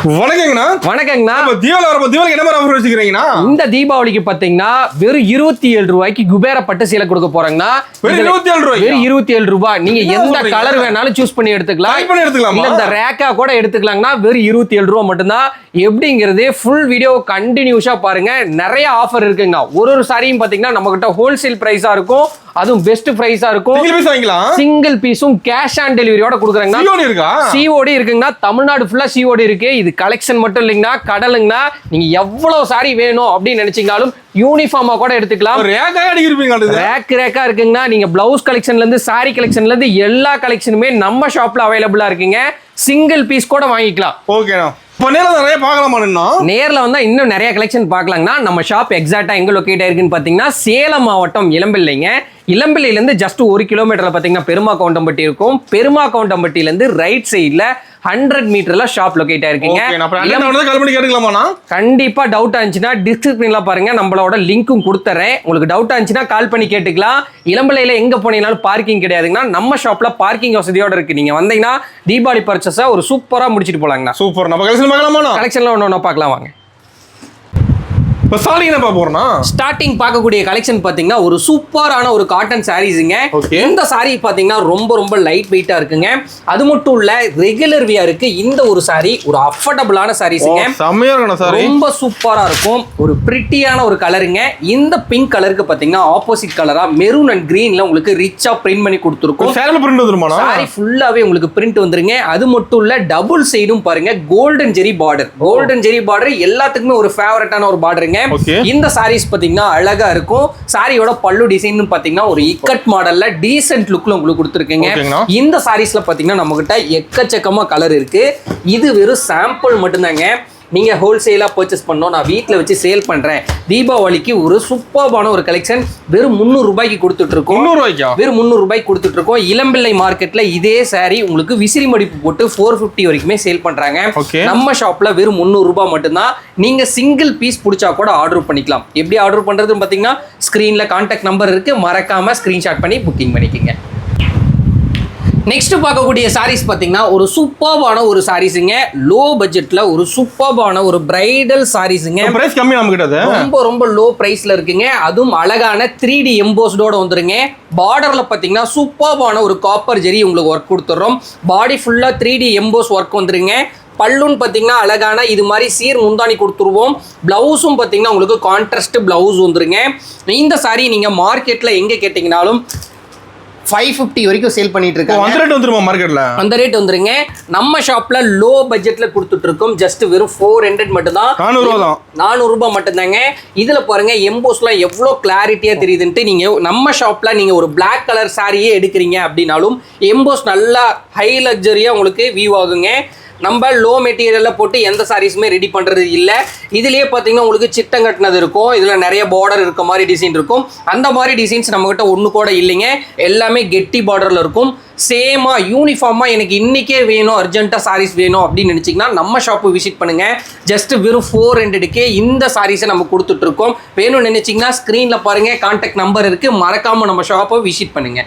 வணக்கங்கண்ணா. வணக்கங்கண்ணா. தீபாவளி வரப்போ தீபாவளிக்கு என்ன மாதிரி ஆஃபர் வச்சுக்கிறீங்கண்ணா? இந்த தீபாவளிக்கு பாத்தீங்கன்னா வெறும் 27 ரூபாய்க்கு குபேர பட்டு சீலை கொடுக்க போறேங்கண்ணா. வெறும் 27 ரூபாய். வெறும் 27 ரூபாய். நீங்க எந்த கலர் வேணாலும் சூஸ் பண்ணி எடுத்துக்கலாம். இல்ல இந்த ரேக்கா கூட எடுத்துக்கலாங்கண்ணா. வெறும் 27 ரூபாய் மட்டும்தான். எப்படிங்கிறது ஃபுல் வீடியோ கண்டினியூஸா பாருங்க. நிறைய ஆஃபர் இருக்குங்க. ஒரு சாரியும் பாத்தீங்கன்னா நம்ம கிட்ட ஹோல்சேல் பிரைஸா இருக்கும். அதுவும் பெஸ்ட் பிரைஸா இருக்கும். சிங்கிள் பீஸும் கேஷ் ஆன் டெலிவரியோட கொடுக்குறாங்க. சிஓடி இருக்குங்கண்ணா. தமிழ்நாடு ஃபுல்லா சிஓடி இருக்கு. இது கலெக்ஷன் மட்டும் இல்லைங்கண்ணா, கடலுங்கண்ணா. நீங்க எவ்வளவு சாரி வேணும் அப்படின்னு நினைச்சீங்கனாலும் யூனிஃபார்மா கூட எடுத்துக்கலாம். ரேக்கா இருக்குங்கண்ணா. நீங்க பிளவுஸ் கலெக்ஷன்ல இருந்து சாரி கலெக்ஷன்ல இருந்து எல்லா கலெக்ஷனுமே நம்ம ஷாப்ல அவைலபிளா இருக்குங்க. சிங்கிள் பீஸ் கூட வாங்கிக்கலாம். ஓகேண்ணா. நேர்ல வந்தா இன்னும் நிறைய கலெக்ஷன் பார்க்கலாங்கன்னா நம்ம ஷாப் எக்ஸாக்டா எங்க லொகேட் ஆயிருக்குன்னு பாத்தீங்கன்னா சேலம் மாவட்டம் இளம்பிள்ளைங்க. இளம்பிள்ளையில இருந்து ஜஸ்ட் 1 கிலோமீட்டர்ல பாத்தீங்கன்னா பெருமாக்கவுண்டம்பட்டி இருக்கும். பெருமாக்கவுண்டம்பட்டியில இருந்து ரைட் சைட்ல 100 மீட்டர்ல ஷாப் லொகேட் ஆயிருக்கீங்க. கண்டிப்பா டவுட் ஆச்சுன்னா டிஸ்கிரிப்ஷன்ல பாருங்க, நம்மளோட லிங்க்கும் கொடுத்துறேன். உங்களுக்கு டவுட் ஆச்சுன்னா கால் பண்ணி கேட்டுக்கலாம். இளம்பிள்ளையில எங்க போனீங்கனாலும் பார்க்கிங் கிடையாதுங்கன்னா நம்ம ஷாப்ல பார்க்கிங் வசதியோட இருக்கு. நீங்க வந்தீங்கன்னா தீபாவளி பர்ச்சேஸ ஒரு சூப்பரா முடிச்சிட்டு போலாங்கண்ணா. சூப்பர். நம்ம கலெக்ஷன்ல ஒண்ணு பார்க்கலாம் வாங்க. ஸ்டார்டிங் பார்க்கக்கூடிய கலெக்ஷன் பாத்தீங்கன்னா ஒரு சூப்பரான ஒரு காட்டன் சாரீஸ்ங்க. இந்த சாரி பாத்தீங்கன்னா ரொம்ப ரொம்ப லைட் வெயிட்டா இருக்குங்க. அது மட்டும் இல்ல ரெகுலர் வியருக்கு இந்த ஒரு சாரி ஒரு அஃபோர்டபிளான சாரீஸ்ங்க. ரொம்ப சூப்பரா இருக்கும். ஒரு பிரிட்டியான ஒரு கலருங்க. இந்த பிங்க் கலருக்கு பாத்தீங்கன்னா ஆப்போசிட் கலரா மெரூன் அண்ட் கிரீன்ல உங்களுக்கு ரிச்சா பிரிண்ட் பண்ணி கொடுத்துருக்கும். சாரி ஃபுல்லாவே உங்களுக்கு பிரிண்ட் வந்துருங்க. அது மட்டும் இல்ல டபுள் சைடும் பாருங்க கோல்டன் ஜெரி பார்டர். கோல்டன் ஜெரி பார்டர் எல்லாத்துக்குமே ஒரு ஃபேவரட்டான ஒரு பார்டருங்க. இந்த சாரீஸ் பாத்தீங்கன்னா அழகா இருக்கும். சாரியோட பல்லு டிசைன் பாத்தீங்கன்னா ஒரு இக்கட் மாடல்ல டீசென்ட் லுக்ல உங்களுக்கு கொடுத்துருக்கீங்க. இந்த சாரீஸ்ல பாத்தீங்கன்னா நம்ம கிட்ட எக்கச்சக்கமா கலர் இருக்கு. இது வெறும் சாம்பிள் மட்டும்தாங்க. நீங்க ஹோல்சேலா பர்ச்சேஸ் பண்ணோம், நான் வீட்டில் வச்சு சேல் பண்றேன், தீபாவளிக்கு ஒரு சூப்பரான ஒரு கலெக்ஷன் வெறும் 300 ரூபாய்க்கு கொடுத்துட்டு இருக்கோம். வெறும் 300 ரூபாய்க்கு கொடுத்துட்டு இருக்கோம். இளம்பிள்ளை மார்க்கெட்ல இதே சாரி உங்களுக்கு விசிறி மடிப்பு போட்டு 450 வரைக்குமே சேல் பண்றாங்க. நம்ம ஷாப்ல வெறும் 300 ரூபாய் மட்டும்தான். நீங்க சிங்கிள் பீஸ் பிடிச்சா கூட ஆர்டர் பண்ணிக்கலாம். எப்படி ஆர்டர் பண்றதுன்னு பாத்தீங்கன்னா ஸ்கிரீன்ல கான்டாக்ட் நம்பர் இருக்கு, மறக்காம ஸ்கிரீன்ஷாட் பண்ணி புக்கிங் பண்ணிக்கங்க. நெக்ஸ்ட் பார்க்கக்கூடிய சாரீஸ் பார்த்தீங்கன்னா ஒரு சூப்பர்பான ஒரு சாரீஸுங்க. லோ பட்ஜெட்ல ஒரு சூப்பர்பான ஒரு பிரைடல் சாரீஸுங்க. பிரைஸ் கம்மி நம்ம கிட்ட ரொம்ப ரொம்ப லோ பிரைஸ்ல இருக்குங்க. அதுவும் அழகான 3D எம்போஸ்டோட வந்துருங்க. பார்டர்ல பார்த்தீங்கன்னா சூப்பர்பான ஒரு காப்பர் ஜெரி உங்களுக்கு ஒர்க் கொடுத்துறோம். பாடி ஃபுல்லா 3D எம்போஸ் ஒர்க் வந்துருங்க. பல்லுன்னு பார்த்தீங்கன்னா அழகான இது மாதிரி சீர் முந்தானி கொடுத்துருவோம். பிளவுஸும் பார்த்தீங்கன்னா உங்களுக்கு கான்ட்ராஸ்ட் பிளவுஸ் வந்துருங்க. இந்த சாரி நீங்க மார்க்கெட்ல எங்க கேட்டீங்கன்னாலும் 550 வரைக்கும் சேல் பண்ணிட்டு இருக்காங்க. அந்த ரேட் வந்துருமா மார்க்கெட்ல? அந்த ரேட் வந்துருங்க. நம்ம ஷாப்ல லோ பட்ஜெட்ல கொடுத்துட்டு இருக்கோம். ஜஸ்ட் வெறும் 400 மட்டும் தான். 400 ரூபாய் மட்டும் தாங்க. இதுல பாருங்க எம்போஸ்லாம் எவ்வளவு கிளாரிட்டியா தெரியுதுன்ட்டு. நீங்க நம்ம ஷாப்ல நீங்க ஒரு பிளாக் கலர் சாரியே எடுக்கிறீங்க அப்படின்னாலும் எம்போஸ் நல்லா ஹை லக்ஸரியா உங்களுக்கு வியூ ஆகுங்க. நம்ம லோ மெட்டீரியல்ல போட்டு எந்த சாரீஸுமே ரெடி பண்றது இல்லை. இதுலயே பாத்தீங்கன்னா உங்களுக்கு சிட்டம் கட்டினது இருக்கும். இதுல நிறைய பார்டர் இருக்க மாதிரி டிசைன் இருக்கும். அந்த மாதிரி டிசைன்ஸ் நம்ம கிட்ட ஒண்ணு கூட இல்லைங்க. எல்லாமே கெட்டி பார்டர்ல இருக்கும். சேமா யூனிஃபார்மா எனக்கு இன்னைக்கே வேணும், அர்ஜென்ட்டா சாரீஸ் வேணும் அப்படின்னு நினைச்சீங்கன்னா நம்ம ஷாப்பு விசிட் பண்ணுங்க. ஜஸ்ட் வெறும் 400க்கே இந்த சாரீஸை நம்ம கொடுத்துட்டு இருக்கோம். வேணும்னு நினைச்சீங்கன்னா ஸ்கிரீன்ல பாருங்க, கான்டாக்ட் நம்பர் இருக்கு, மறக்காம நம்ம ஷாப்பை விசிட் பண்ணுங்க.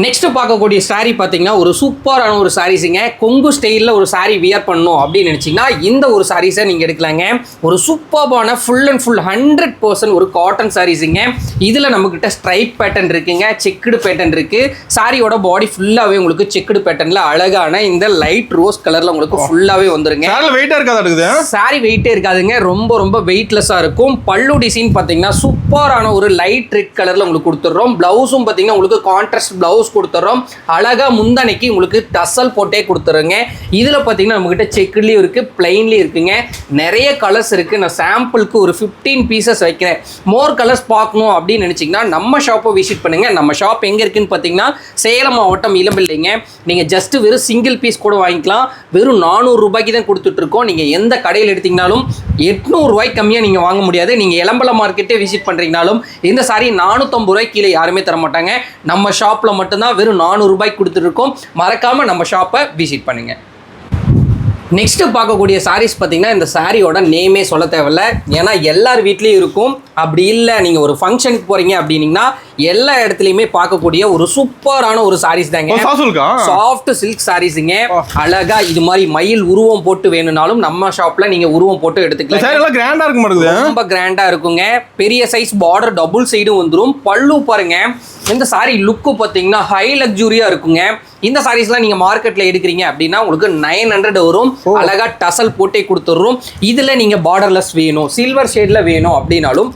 நெக்ஸ்ட் பார்க்கக்கூடிய சாரீ பார்த்தீங்கன்னா ஒரு சூப்பரான ஒரு சாரீஸுங்க. கொங்கு ஸ்டைலில் ஒரு சாரீ வியர் பண்ணணும் அப்படின்னு நினச்சிங்கன்னா இந்த ஒரு சாரீஸை நீங்கள் எடுக்கலாங்க. ஒரு சூப்பரான ஃபுல் அண்ட் ஃபுல் 100% ஒரு காட்டன் சாரீஸுங்க. இதில் நம்மக்கிட்ட ஸ்ட்ரைப் பேட்டர்ன் இருக்குங்க, செக்குடு பேட்டர்ன் இருக்குது. சாரியோட பாடி ஃபுல்லாகவே உங்களுக்கு செக்குடு பேட்டர்னில் அழகான இந்த லைட் ரோஸ் கலரில் உங்களுக்கு ஃபுல்லாகவே வந்துருங்க. வெயிட்டாக இருக்காது சாரி வெயிட்டே இருக்காதுங்க. ரொம்ப ரொம்ப வெயிட்லெஸ்ஸாக இருக்கும். பல்லு டிசைன் பார்த்தீங்கன்னா சூப்பரான ஒரு லைட் ரெட் கலரில் உங்களுக்கு கொடுத்துட்றோம். ப்ளவுஸும் பார்த்தீங்கன்னா உங்களுக்கு கான்ட்ராஸ்ட் ப்ளவுஸ் கொடுத்துறோம். அழகா முந்தானைக்கு உங்களுக்கு டசல் போட்டே கொடுத்துருங்க. இதுல பாத்தீங்கன்னா நம்ம கிட்ட செக்குலயும் இருக்கு, பிளைன்லயும் இருக்குங்க. நிறைய கலர்ஸ் இருக்கு. நான் சாம்பிளுக்கு ஒரு 15 பீசஸ் வைக்கிறேன். மோர் கலர்ஸ் பார்க்கணும் அப்படின்னு நினைச்சீங்கன்னா நம்ம ஷாப்பை விசிட் பண்ணுங்க. நம்ம ஷாப் எங்க இருக்குன்னு பாத்தீங்கன்னா சேலம் மாவட்டம் இளம்பிள்ளைங்க. நீங்க ஜஸ்ட் வெறும் சிங்கிள் பீஸ் கூட வாங்கிக்கலாம். வெறும் 400 ரூபாய்க்கு தான் கொடுத்துட்டு இருக்கோம். நீங்க எந்த கடையில் எடுத்தீங்கனாலும் 800 ரூபாய்க்கு கம்மியா நீங்க வாங்க முடியாது. நீங்க இளம்பல மார்க்கெட்டே விசிட் பண்றீங்கனாலும் இந்த சாரி 450 ரூபாய்க்கு கீழே யாருமே தர மாட்டாங்க. நம்ம ஷாப்ல மட்டும் வெறும் 400 ரூபாய்க்கு கொடுத்துட்டு இருக்கோம். மறக்காம நம்ம ஷாப்பை விசிட் பண்ணுங்க. நெக்ஸ்ட் பார்க்கக்கூடிய சாரீஸ் பார்த்தீங்கன்னா இந்த சாரியோட நேமே சொல்ல தேவையில்ல. ஏன்னா எல்லார் வீட்லேயும் இருக்கும். அப்படி இல்லை நீங்கள் ஒரு ஃபங்க்ஷனுக்கு போகிறீங்க அப்படின்னீங்கன்னா எல்லா இடத்துலயுமே பார்க்கக்கூடிய ஒரு சூப்பரான ஒரு சாரீஸ் தாங்க. சாஃப்ட் சில்க் சாரீஸுங்க. அழகா இது மாதிரி மயில் உருவம் போட்டு வேணும்னாலும் நம்ம ஷாப்ல நீங்க உருவம் போட்டு எடுத்துக்கலாம். கிராண்டா இருக்க மாட்டேங்குது, ரொம்ப கிராண்டா இருக்குங்க. பெரிய சைஸ் பார்டர் டபுள் சைடும் வந்துரும். பல்லு பாருங்க, இந்த சாரி லுக்கு பார்த்தீங்கன்னா ஹை லக்ஸுரியா இருக்குங்க. இந்த சாரீஸ்லாம் நீங்க மார்க்கெட்ல எடுக்கிறீங்க அப்படின்னா உங்களுக்கு 900 வரும். அழகா டசல் போட்டே கொடுத்துடுறோம். இதுல நீங்க பார்டர்லெஸ் வேணும், சில்வர் ஷேட்ல வேணும் அப்படின்னாலும்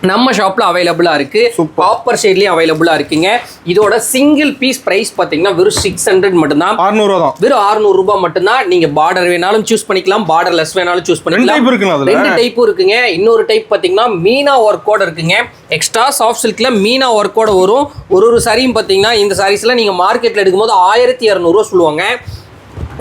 நம்ம ஷாப்ல அவைலபிளா இருக்கு. காப்பர் ஷேட்லயும் அவைலபிளா இருக்குங்க. இதோட சிங்கிள் பீஸ் பிரைஸ் பாத்தீங்கன்னா வெறும் 600 மட்டும்தான். 600 தான். வெறும் 600 ரூபாய் மட்டும்தான். நீங்க பார்டர் வேணாலும் சூஸ் பண்ணிக்கலாம், பார்டர்லெஸ் வேணாலும் சூஸ் பண்ணிக்கலாம். ரெண்டு டைப் இருக்குங்க. இன்னொரு டைப் பாத்தீங்கன்னா மீனா ஒர்க்கோட இருக்குங்க. எக்ஸ்ட்ரா சாஃப்ட் சில்க்ல மீனா ஒர்க்கோட வரும். ஒரு சாரியும் பாத்தீங்கன்னா இந்த சாரீஸ்ல நீங்க மார்க்கெட்ல எடுக்கும்போது 1200 ரூபாய் சொல்லுவாங்க.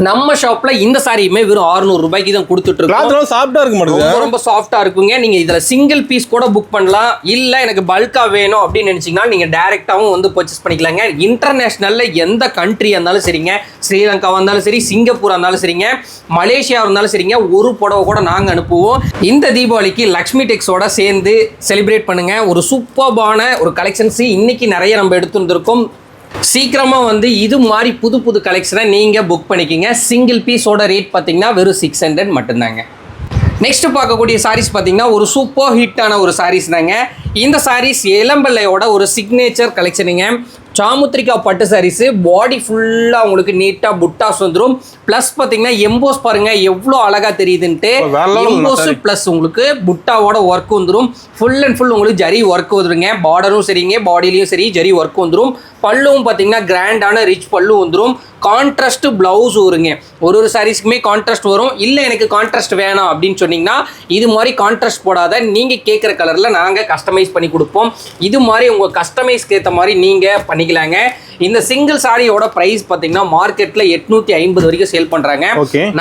நம்ம ஷாப்ல இந்த சாரியுமே வெறும் 600 ரூபாய்க்கு தான் கொடுத்துட்டு இருக்கோம். சாஃப்ட்டா இருக்க மாட்டேங்குது, ரொம்ப சாஃப்ட்டா இருக்குங்க. நீங்க இதுல சிங்கிள் பீஸ் கூட புக் பண்ணலாம். இல்ல எனக்கு பல்கா வேணும் அப்படின்னு நினைச்சீங்கன்னா நீங்க டைரக்டாவும் வந்து பர்ச்சேஸ் பண்ணிக்கலாங்க. இன்டர்நேஷனல்ல எந்த கண்ட்ரியா இருந்தாலும் சரிங்க, ஸ்ரீலங்காவா இருந்தாலும் சரி, சிங்கப்பூரா இருந்தாலும் சரிங்க, மலேசியா இருந்தாலும் சரிங்க, ஒரு புடவை கூட நாங்க அனுப்புவோம். இந்த தீபாவளிக்கு லக்ஷ்மி டெக்ஸோட சேர்ந்து செலிப்ரேட் பண்ணுங்க. ஒரு சூப்பர்பான ஒரு கலெக்ஷன்ஸ் இன்னைக்கு நிறைய நம்ம எடுத்து வந்திருக்கோம். சீக்கிரமா வந்து இது மாதிரி புது புது கலெக்ஷனை நீங்க புக் பண்ணிக்கிங்க. சிங்கிள் பீஸோட ரேட் பார்த்தீங்கன்னா வெறும் 600 மட்டும்தாங்க. நெக்ஸ்ட் பார்க்கக்கூடிய சாரீஸ் பார்த்தீங்கன்னா ஒரு சூப்பர் ஹிட்டான ஒரு சாரீஸ் தாங்க. இந்த சாரீஸ் இளம்பல்லையோட ஒரு சிக்னேச்சர் கலெக்ஷனுங்க. சாமுத்திரிகா பட்டு சாரீஸ். பாடி ஃபுல்லாக உங்களுக்கு நீட்டாக புட்டாஸ் வந்துடும். ப்ளஸ் பார்த்தீங்கன்னா எம்போஸ் பாருங்க எவ்வளோ அழகாக தெரியுதுன்ட்டு. எம்போஸ் ப்ளஸ் உங்களுக்கு புட்டாவோட ஒர்க் வந்துடும். ஃபுல் அண்ட் ஃபுல் உங்களுக்கு ஜரி ஒர்க் வந்துடுங்க. பார்டரும் சரிங்க, பாடிலையும் சரி ஜரி ஒர்க் வந்துடும். பல்லுவும் பார்த்தீங்கன்னா கிராண்டான ரிச் பல்லு வந்துடும். கான்ட்ராஸ்ட் பிளவுஸ் வருங்க. ஒரு சாரீஸ்க்குமே கான்ட்ராஸ்ட் வரும். இல்லை எனக்கு கான்ட்ராஸ்ட் வேணாம் அப்படின்னு சொன்னீங்கன்னா இது மாதிரி கான்ட்ராஸ்ட் போடாத நீங்கள் கேட்குற கலரில் நாங்கள் கஸ்டமைஸ் பண்ணி கொடுப்போம். இது மாதிரி உங்கள் கஸ்டமைஸ்க்கு ஏற்ற மாதிரி நீங்கள் பண்ணிக்கலாங்க. இந்த சிங்கிள் சாரியோட பிரைஸ் பார்த்தீங்கன்னா மார்க்கெட்டில் 850 வரைக்கும் சேல் பண்ணுறாங்க.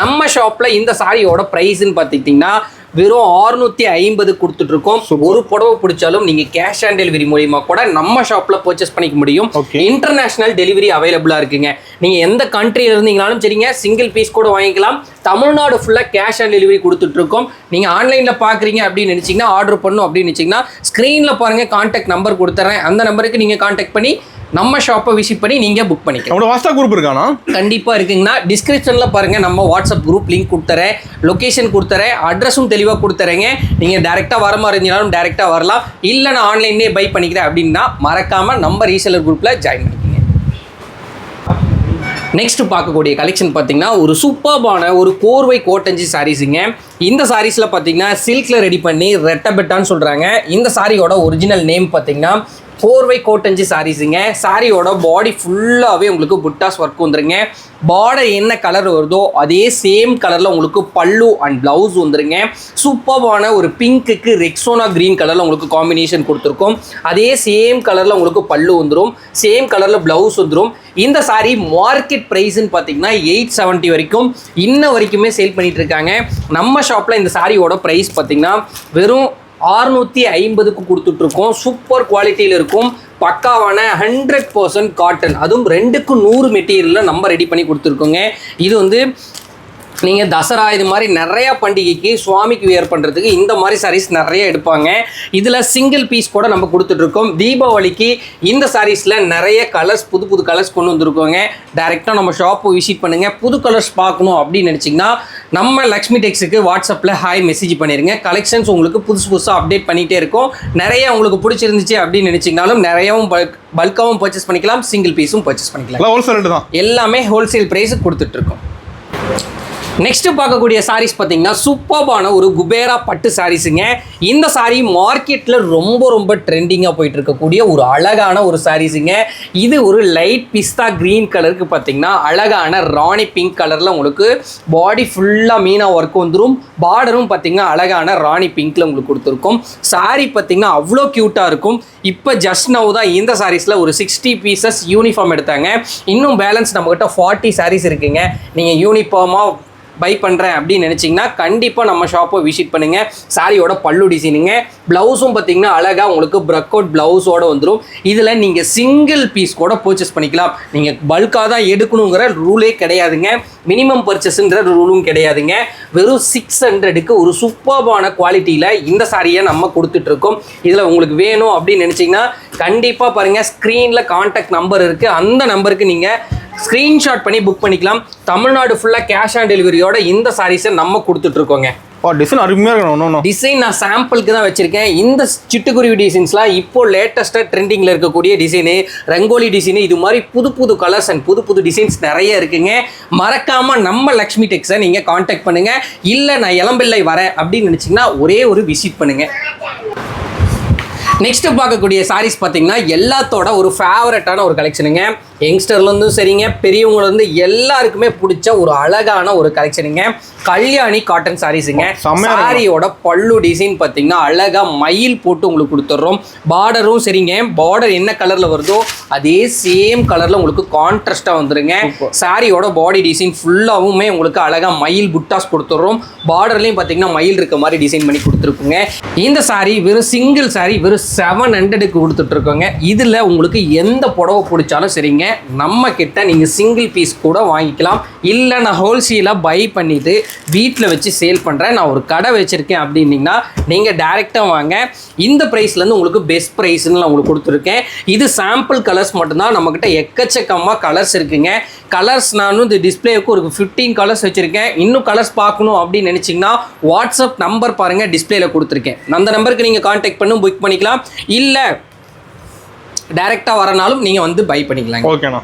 நம்ம ஷாப்பில் இந்த சாரியோட ப்ரைஸ்ன்னு பார்த்துக்கிட்டிங்கன்னா வெறும் 650 கொடுத்துட்டு இருக்கோம். ஒரு புடவை பிடிச்சாலும் நீங்க கேஷ் ஆன் டெலிவரி மூலியமா கூட நம்ம ஷாப்ல பர்ச்சேஸ் பண்ணிக்க முடியும். இன்டர்நேஷனல் டெலிவரி அவைலபிளா இருக்குங்க. நீங்க எந்த கண்ட்ரியில இருந்தீங்கனாலும் சரிங்க, சிங்கிள் பீஸ் கூட வாங்கிக்கலாம். தமிழ்நாடு ஃபுல்லா கேஷ் ஆன் டெலிவரி கொடுத்துட்டு இருக்கோம். நீங்க ஆன்லைன்ல பாக்குறீங்க அப்படின்னு நினைச்சீங்கன்னா, ஆர்டர் பண்ணும் அப்படின்னு நினைச்சீங்கன்னா ஸ்கிரீன்ல பாருங்க, கான்டாக்ட் நம்பர் கொடுத்துறேன். அந்த நம்பருக்கு நீங்க கான்டாக்ட் பண்ணி நம்ம ஷாப்பை விசிட் பண்ணி நீங்க புக் பண்ணிக்கலாம். வாட்ஸ்அப் குரூப் இருக்கானா? கண்டிப்பா இருக்குங்கண்ணா. டிஸ்கிரிப்ஷன்ல பாருங்க, நம்ம வாட்ஸ்அப் குரூப் லிங்க் கொடுத்துறேன், லொகேஷன் கொடுத்துறேன், அட்ரஸும் தெளிவாக கொடுத்துறேங்க. நீங்க டைரக்டா வர மாதிரி இருந்தாலும் டைரக்டா வரலாம். இல்லை நான் ஆன்லைன்லேயே பை பண்ணிக்கிறேன் அப்படின்னா மறக்காம நம்ம ரீசெலர் குரூப்ல ஜாயின் பண்ணிக்கோங்க. நெக்ஸ்ட் பார்க்கக்கூடிய கலெக்ஷன் பார்த்தீங்கன்னா ஒரு சூப்பர்பான ஒரு கோர்வை கோட்டஞ்சி சாரீஸுங்க. இந்த சாரீஸில் பார்த்தீங்கன்னா சில்கில் ரெடி பண்ணி ரெட்டபெட்டான்னு சொல்கிறாங்க. இந்த சாரியோட ஒரிஜினல் நேம் பார்த்தீங்கன்னா கோர்வை கோட்டஞ்சி சாரீஸுங்க. சாரியோட பாடி ஃபுல்லாகவே உங்களுக்கு புட்டாஸ் ஒர்க் வந்துருங்க. பார்டர் என்ன கலர் வருதோ அதே சேம் கலரில் உங்களுக்கு பல்லு அண்ட் ப்ளவுஸ் வந்துருங்க. சூப்பர்பான ஒரு பிங்க்குக்கு ரெக்ஸோனா க்ரீன் கலரில் உங்களுக்கு காம்பினேஷன் கொடுத்துருக்கோம். அதே சேம் கலரில் உங்களுக்கு பல்லு வந்துடும், சேம் கலரில் ப்ளவுஸ் வந்துடும். இந்த சாரீ மார்க்கெட் ப்ரைஸ்ன்னு பார்த்தீங்கன்னா 870 வரைக்கும் இன்ன வரைக்குமே சேல் பண்ணிட்டு இருக்காங்க. நம்ம ஷாப்பில் இந்த சாரியோட ப்ரைஸ் பார்த்தீங்கன்னா வெறும் 650க்கு கொடுத்துட்ருக்கோம். சூப்பர் குவாலிட்டியில் இருக்கும். பக்காவான 100% காட்டன், அதுவும் 2க்கு 100 மெட்டீரியலில் நம்ம ரெடி பண்ணி கொடுத்துருக்கோங்க. இது வந்து நீங்கள் தசரா இது மாதிரி நிறையா பண்டிகைக்கு சுவாமிக்கு வியர் பண்ணுறதுக்கு இந்த மாதிரி சாரீஸ் நிறைய எடுப்பாங்க. இதில் சிங்கிள் பீஸ் கூட நம்ம கொடுத்துட்ருக்கோம். தீபாவளிக்கு இந்த சாரீஸில் நிறைய கலர்ஸ், புது புது கலர்ஸ் கொண்டு வந்துருக்கோங்க. டைரெக்டாக நம்ம ஷாப்பை விசிட் பண்ணுங்கள். புது கலர்ஸ் பார்க்கணும் அப்படின்னு நினச்சிங்கன்னா நம்ம லக்ஷ்மி டெக்ஸுக்கு வாட்ஸ்அப்பில் ஹாய் மெசேஜ் பண்ணிடுங்க. கலெக்ஷன்ஸ் உங்களுக்கு புதுசாக அப்டேட் பண்ணிகிட்டே இருக்கும். நிறைய உங்களுக்கு பிடிச்சிருந்துச்சு அப்படின்னு நினச்சிங்கனாலும் நிறையாவும் பல்காகவும் பர்ச்சேஸ் பண்ணிக்கலாம், சிங்கிள் பீஸும் பர்ச்சேஸ் பண்ணிக்கலாம். ஹோல்சேல் தான், எல்லாமே ஹோல்சேல் ப்ரைஸுக்கு கொடுத்துட்ருக்கோம். நெக்ஸ்ட் பார்க்கக்கூடிய சாரீஸ் பார்த்தீங்கன்னா சூப்பர்பான ஒரு குபேரா பட்டு சாரீஸுங்க. இந்த சாரீ மார்க்கெட்டில் ரொம்ப ரொம்ப ட்ரெண்டிங்காக போயிட்டு இருக்கக்கூடிய ஒரு அழகான ஒரு சாரீஸுங்க. இது ஒரு லைட் பிஸ்தா க்ரீன் கலருக்கு பார்த்தீங்கன்னா அழகான ராணி பிங்க் கலரில் உங்களுக்கு பாடி ஃபுல்லாக மீனா ஒர்க் வந்துடும். பார்டரும் பார்த்தீங்கன்னா அழகான ராணி பிங்க்கில் உங்களுக்கு கொடுத்துருக்கும். சாரீ பார்த்தீங்கன்னா அவ்வளோ க்யூட்டாக இருக்கும். இப்போ ஜஸ்ட் நவ் தான் இந்த சாரீஸில் ஒரு 60 பீசஸ் யூனிஃபார்ம் எடுத்தாங்க. இன்னும் பேலன்ஸ் நம்மகிட்ட 40 சாரீஸ் இருக்குங்க. நீங்கள் யூனிஃபார்மாக பை பண்ணுறேன் அப்படின்னு நினச்சிங்கன்னா கண்டிப்பாக நம்ம ஷாப்பை விசிட் பண்ணுங்கள். சாரியோட பல்லு டிசைனுங்க, ப்ளவுஸும் பார்த்தீங்கன்னா அழகாக உங்களுக்கு பிரக் அவுட் ப்ளவுஸோடு வந்துடும். இதில் நீங்கள் சிங்கிள் பீஸ் கூட பர்ச்சேஸ் பண்ணிக்கலாம். நீங்கள் பல்காக தான் எடுக்கணுங்கிற ரூலே கிடையாதுங்க, மினிமம் பர்ச்சேஸுங்கிற ரூலும் கிடையாதுங்க. வெறும் 600க்கு ஒரு சூப்பர்பான குவாலிட்டியில் இந்த சாரியை நம்ம கொடுத்துட்ருக்கோம். இதில் உங்களுக்கு வேணும் அப்படின்னு நினச்சிங்கன்னா கண்டிப்பாக பாருங்கள், ஸ்க்ரீனில் கான்டாக்ட் நம்பர் இருக்குது, அந்த நம்பருக்கு நீங்கள் ஸ்க்ரீன்ஷாட் பண்ணி புக் பண்ணிக்கலாம். தமிழ்நாடு ஃபுல்லாக கேஷ் ஆன் டெலிவரியோட இந்த சாரீஸை நம்ம கொடுத்துட்ருக்கோங்க. டிசைன் அருமையாக இருக்கணும். டிசைன் நான் சாம்பிளுக்கு தான் வச்சிருக்கேன். இந்த சிட்டுக்குருவி டிசைன்ஸ்லாம் இப்போ லேட்டஸ்ட்டாக ட்ரெண்டிங்கில் இருக்கக்கூடிய டிசைனு, ரங்கோலி டிசைனு, இது மாதிரி புது புது கலர்ஸ் அண்ட் புது புது டிசைன்ஸ் நிறைய இருக்குங்க. மறக்காமல் நம்ம லக்ஷ்மி டெக்ஸை நீங்கள் காண்டாக்ட் பண்ணுங்கள். இல்லை நான் இளம்பிள்ளை வரேன் அப்படின்னு நினச்சிங்கன்னா ஒரே ஒரு விசிட் பண்ணுங்கள். நெக்ஸ்ட் பார்க்கக்கூடிய சாரீஸ் பார்த்தீங்கன்னா எல்லாத்தோட ஒரு ஃபேவரட்டான ஒரு கலெக்ஷனுங்க. யங்ஸ்டர்லேருந்தும் சரிங்க, பெரியவங்கலேருந்து எல்லாருக்குமே பிடிச்ச ஒரு அழகான ஒரு கலெக்ஷனுங்க. கல்யாணி காட்டன் சாரீஸுங்க. சாரியோட பல்லு டிசைன் பார்த்தீங்கன்னா அழகாக மயில் போட்டு உங்களுக்கு கொடுத்துட்றோம். பார்டரும் சரிங்க, பார்டர் என்ன கலரில் வருதோ அதே சேம் கலரில் உங்களுக்கு கான்ட்ராஸ்டாக வந்துருங்க. சாரியோட பாடி டிசைன் ஃபுல்லாகவுமே உங்களுக்கு அழகாக மயில் புட்டாஸ் கொடுத்துட்றோம். பார்டர்லேயும் பார்த்தீங்கன்னா மயில் இருக்க மாதிரி டிசைன் பண்ணி கொடுத்துருக்குங்க. இந்த சாரீ வெறும் சிங்கிள் சாரீ வெறும் 700க்கு கொடுத்துட்ருக்கோங்க. இதில் உங்களுக்கு எந்த புடவை பிடிச்சாலும் சரிங்க, நம்ம கிட்ட நீங்கள் சிங்கிள் பீஸ் கூட வாங்கிக்கலாம். இல்லை நான் ஹோல்சேலாக பை பண்ணிவிட்டு வீட்டில் வச்சு சேல் பண்ணுறேன், நான் ஒரு கடை வச்சுருக்கேன் அப்படின்னிங்கன்னா நீங்கள் டைரெக்டாக வாங்க. இந்த ப்ரைஸ்லேருந்து உங்களுக்கு பெஸ்ட் ப்ரைஸ்ன்னு நான் உங்களுக்கு கொடுத்துருக்கேன். இது சாம்பிள் கலர்ஸ் மட்டும்தான், நம்மக்கிட்ட எக்கச்சக்கமாக கலர்ஸ் இருக்குங்க. கலர்ஸ் நானும் இந்த டிஸ்பிளேவுக்கு ஒரு 15 கலர்ஸ் வச்சுருக்கேன். இன்னும் கலர்ஸ் பார்க்கணும் அப்படின்னு நினச்சிங்கன்னா வாட்ஸ்அப் நம்பர் பாருங்கள், டிஸ்பிளேயில் கொடுத்துருக்கேன். அந்த நம்பருக்கு நீங்கள் கான்டாக்ட் பண்ணி புக் பண்ணிக்கலாம். இல்லை டைரெக்டாக வரனாலும் நீங்கள் வந்து பை பண்ணிக்கலாம். ஓகேண்ணா.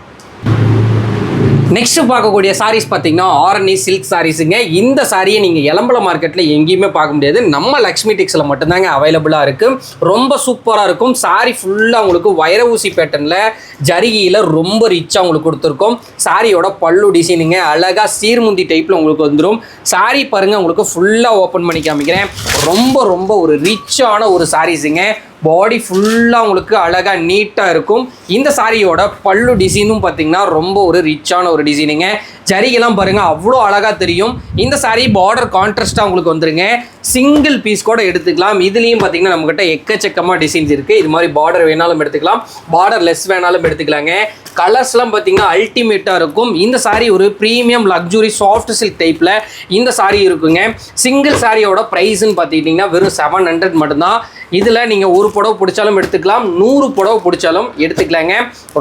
நெக்ஸ்ட் பார்க்கக்கூடிய சாரீஸ் பார்த்தீங்கன்னா ஆரணி சில்க் சாரீஸுங்க. இந்த சாரியை நீங்கள் எலம்பலம் மார்க்கெட்டில் எங்கேயுமே பார்க்க முடியாது, நம்ம லக்ஷ்மி டெக்ஸில் மட்டும்தாங்க அவைலபிளாக இருக்குது. ரொம்ப சூப்பராக இருக்கும். சாரி ஃபுல்லாக உங்களுக்கு வைர ஊசி பேட்டர்னில் ஜரிகையில் ரொம்ப ரிச்சாக உங்களுக்கு கொடுத்துருக்கோம். சாரியோட பல்லு டிசைனுங்க அழகாக சீர்முந்தி டைப்பில் உங்களுக்கு வந்துடும். சாரி பாருங்கள், உங்களுக்கு ஃபுல்லாக ஓப்பன் பண்ணி காமிக்கிறேன். ரொம்ப ரொம்ப ஒரு ரிச்சான ஒரு சாரீஸுங்க. பாடி ஃபுல்லாக உங்களுக்கு அழகாக நீட்டாக இருக்கும். இந்த சாரியோட பல்லு டிசைனும் பார்த்தீங்கன்னா ரொம்ப ஒரு ரிச்சான ஒரு டிசைனுங்க. ஜரிகெல்லாம் பாருங்கள் அவ்வளோ அழகாக தெரியும். இந்த சாரி பார்டர் கான்ட்ராஸ்ட்டாக உங்களுக்கு வந்துருங்க. சிங்கிள் பீஸ் கூட எடுத்துக்கலாம். இதுலேயும் பார்த்தீங்கன்னா நம்மக்கிட்ட எக்கச்சக்கமாக டிசைன்ஸ் இருக்குது. இது மாதிரி பார்டர் வேணாலும் எடுத்துக்கலாம், பார்டர் லெஸ் வேணாலும் எடுத்துக்கலாங்க. கலர்ஸ்லாம் பார்த்தீங்கன்னா அல்டிமேட்டாக இருக்கும். இந்த சாரி ஒரு ப்ரீமியம் லக்ஸுரி சாஃப்ட் சில்க் டைப்பில் இந்த சாரி இருக்குங்க. சிங்கிள் சாரியோட ப்ரைஸ்ன்னு பார்த்துக்கிட்டிங்கன்னா வெறும் 700 மட்டும்தான். இதில் நீங்கள் ஒரு புடவை பிடிச்சாலும் எடுத்துக்கலாம், 100 புடவை பிடிச்சாலும் எடுத்துக்கலாங்க.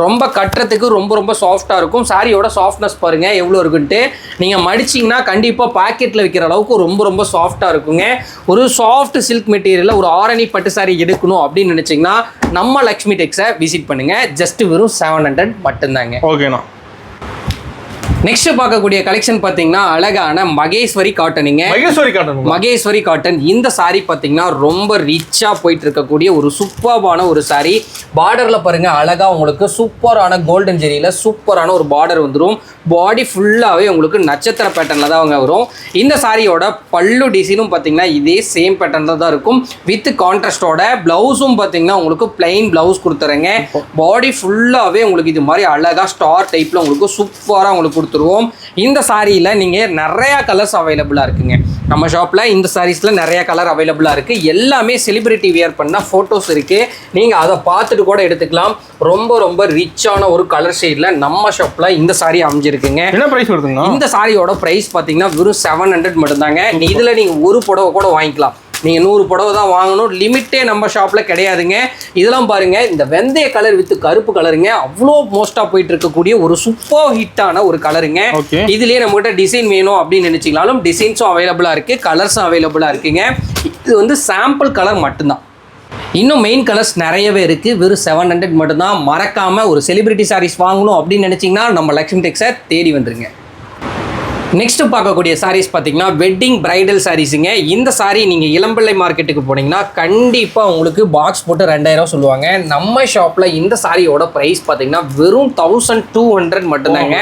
ரொம்ப கட்டுறதுக்கு ரொம்ப ரொம்ப சாஃப்டாக இருக்கும். சாரியோட சாஃப்ட்னஸ் பாருங்கள் எவ்வளோ இருக்குன்ட்டு. நீங்கள் மடிச்சிங்கன்னா கண்டிப்பாக பாக்கெட்டில் வைக்கிற அளவுக்கு ரொம்ப ரொம்ப சாஃப்டாக இருக்குங்க. ஒரு சாஃப்ட் சில்க் மெட்டீரியலில் ஒரு ஆரணி பட்டு சாரி எடுக்கணும் அப்படின்னு நினச்சிங்கன்னா நம்ம லக்ஷ்மி டெக்ஸை விசிட் பண்ணுங்கள். ஜஸ்ட் வெறும் 700 மட்டும்தாங்க. ஓகேண்ணா. நெக்ஸ்ட் பார்க்கக்கூடிய கலெக்ஷன் பார்த்தீங்கன்னா அழகான மகேஸ்வரி காட்டனுங்க. மகேஸ்வரி காட்டன். இந்த சாரி பார்த்தீங்கன்னா ரொம்ப ரிச்சாக போயிட்டு இருக்கக்கூடிய ஒரு சூப்பரான ஒரு சாரி. பார்டரில் பாருங்கள் அழகாக உங்களுக்கு சூப்பரான கோல்டன் ஜெரியில் சூப்பரான ஒரு பார்டர் வந்துடும். பாடி ஃபுல்லாகவே உங்களுக்கு நட்சத்திர பேட்டர்னில் தான் அவங்க வரும். இந்த சாரியோட பல்லு டிசைனும் பார்த்தீங்கன்னா இதே சேம் பேட்டர்னில் தான் இருக்கும். வித் கான்ட்ராஸ்டோட ப்ளவுஸும் பார்த்தீங்கன்னா உங்களுக்கு பிளைன் ப்ளவுஸ் கொடுத்துறேங்க. பாடி ஃபுல்லாகவே உங்களுக்கு இது மாதிரி அழகாக ஸ்டார் டைப்பில் உங்களுக்கு சூப்பராக உங்களுக்கு கொடுத்துருவோம். இந்த சாரியில் நீங்கள் நிறையா கலர்ஸ் அவைலபிளாக இருக்குங்க. நம்ம ஷாப்பில் இந்த சாரீஸில் நிறையா கலர் அவைலபிளாக இருக்குது. எல்லாமே செலிபிரிட்டி வியர் பண்ண ஃபோட்டோஸ் இருக்குது, நீங்கள் அதை பார்த்துட்டு கூட எடுத்துக்கலாம். ரொம்ப ரொம்ப ரிச்சான ஒரு கலர் ஷேடில் நம்ம ஷாப்பில் இந்த சாரி அமைஞ்சிருக்குங்க. என்ன ப்ரைஸ் வருதுங்க? இந்த சாரியோட ப்ரைஸ் பார்த்தீங்கன்னா வெறும் 700 மட்டும்தாங்க. இதில் நீங்கள் ஒரு புடவை கூட வாங்கிக்கலாம். நீங்கள் 100 புடவை தான் வாங்கணும், லிமிட்டே நம்ம ஷாப்பில் கிடையாதுங்க. இதெல்லாம் பாருங்கள், இந்த வெந்தய கலர் வித் கருப்பு கலருங்க அவ்வளோ மோஸ்ட்டாக போயிட்டு இருக்கக்கூடிய ஒரு சூப்பர் ஹிட்டான ஒரு கலருங்க. இதுலேயே நம்மகிட்ட டிசைன் வேணும் அப்படின்னு நினச்சிங்கனாலும் டிசைன்ஸும் அவைலபிளாக இருக்குது, கலர்ஸும் அவைலபிளாக இருக்குங்க. இது வந்து சாம்பிள் கலர் மட்டும்தான். இன்னும் மெயின் கலர்ஸ் நிறையவே இருக்குது. வெறும் 700 மட்டும்தான். மறக்காமல் ஒரு செலிபிரிட்டி சாரீஸ் வாங்கணும் அப்படின்னு நினச்சிங்கன்னா நம்ம லக்ஷ்மி டெக்ஸை தேடி வந்துருங்க. நெக்ஸ்ட் பார்க்கக்கூடிய சாரீஸ் பார்த்தீங்கன்னா வெட்டிங் பிரைடல் சாரீஸுங்க. இந்த சாரீ நீங்கள் இளம்பிள்ளை மார்க்கெட்டுக்கு போனீங்கன்னா கண்டிப்பாக உங்களுக்கு பாக்ஸ் போட்டு 2000 சொல்லுவாங்க. நம்ம ஷாப்பில் இந்த சாரியோட ப்ரைஸ் பார்த்தீங்கன்னா வெறும் 1200 மட்டும்தாங்க.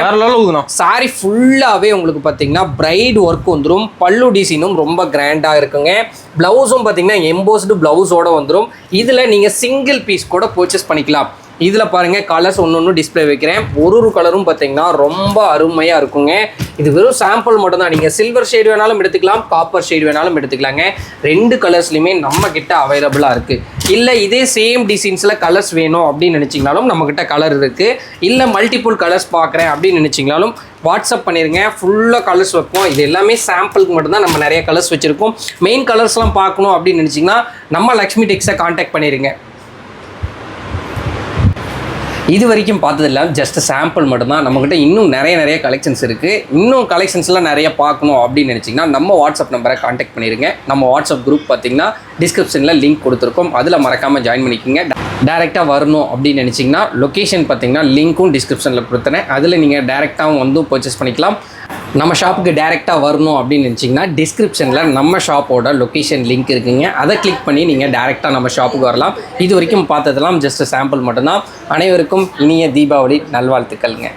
சாரி ஃபுல்லாகவே உங்களுக்கு பார்த்தீங்கன்னா பிரைட் ஒர்க் வந்துடும். பல்லு டிசைனும் ரொம்ப கிராண்டாக இருக்குங்க. ப்ளவுஸும் பார்த்தீங்கன்னா எம்போஸ்டு ப்ளவுஸோடு வந்துடும். இதில் நீங்கள் சிங்கிள் பீஸ் கூட பர்ச்சேஸ் பண்ணிக்கலாம். இதில் பாருங்கள் கலர்ஸ் ஒன்று டிஸ்பிளே வைக்கிறேன். ஒரு கலரும் பார்த்தீங்கன்னா ரொம்ப அருமையாக இருக்குங்க. இது வெறும் சாம்பிள் மட்டும் தான். நீங்கள் சில்வர் ஷேட் வேணாலும் எடுத்துக்கலாம், காப்பர் ஷேட் வேணாலும் எடுத்துக்கலாங்க. 2 கலர்ஸ்லையுமே நம்ம கிட்ட அவைலபிளாக இருக்குது. இல்லை இதே சேம் டிசைன்ஸில் கலர்ஸ் வேணும் அப்படின்னு நினச்சிங்கனாலும் நம்மக்கிட்ட கலர் இருக்குது. இல்லை மல்டிபிள் கலர்ஸ் பார்க்குறேன் அப்படின்னு நினச்சிங்கனாலும் வாட்ஸ்அப் பண்ணிடுங்க. ஃபுல்லாக கலர்ஸ் வைப்போம். இது எல்லாமே சாம்பிளுக்கு மட்டும்தான் நம்ம நிறைய கலர்ஸ் வச்சுருக்கோம். மெயின் கலர்ஸ்லாம் பார்க்கணும் அப்படின்னு நினச்சிங்கன்னா நம்ம லக்ஷ்மி டெக்ஸை காண்டாக்ட் பண்ணிடுங்க. இது வரைக்கும் பார்த்ததில்ல, ஜஸ்ட் சாம்பிள் மட்டும்தான். நம்மக்கிட்ட இன்னும் நிறைய கலெக்ஷன்ஸ் இருக்குது. இன்னும் கலெக்ஷன்ஸ்லாம் நிறைய பார்க்கணும் அப்படின்னு நினச்சிங்கன்னா நம்ம வாட்ஸ்அப் நம்பரை காண்டாக்ட் பண்ணிடுங்க. நம்ம வாட்ஸ்அப் குரூப் பார்த்தீங்கன்னா டிஸ்கிரிப்ஷனில் லிங்க் கொடுத்துருக்கோம். அதில் மறக்காமல் ஜாயின் பண்ணிக்கோங்க. டேரெக்டாக வரணும் அப்படின்னு நினச்சிங்கன்னா லொக்கேஷன் பார்த்தீங்கன்னா லிங்க்கும் டிஸ்கிரிப்ஷனில் கொடுத்துறேன். அதில் நீங்கள் டேரெக்டாகவும் வந்து பர்ச்சேஸ் பண்ணிக்கலாம். நம்ம ஷாப்புக்கு டேரெக்டாக வரணும் அப்படின்னு நினச்சிங்கன்னா டிஸ்கிரிப்ஷனில் நம்ம ஷாப்போட லொக்கேஷன் லிங்க் இருக்குங்க. அதை கிளிக் பண்ணி நீங்கள் டேரெக்டாக நம்ம ஷாப்புக்கு வரலாம். இது வரைக்கும் பார்த்ததெல்லாம் ஜஸ்ட் சாம்பிள் மட்டும்தான். அனைவருக்கும் இனிய தீபாவளி நல்வாழ்த்துக்கள்ங்க.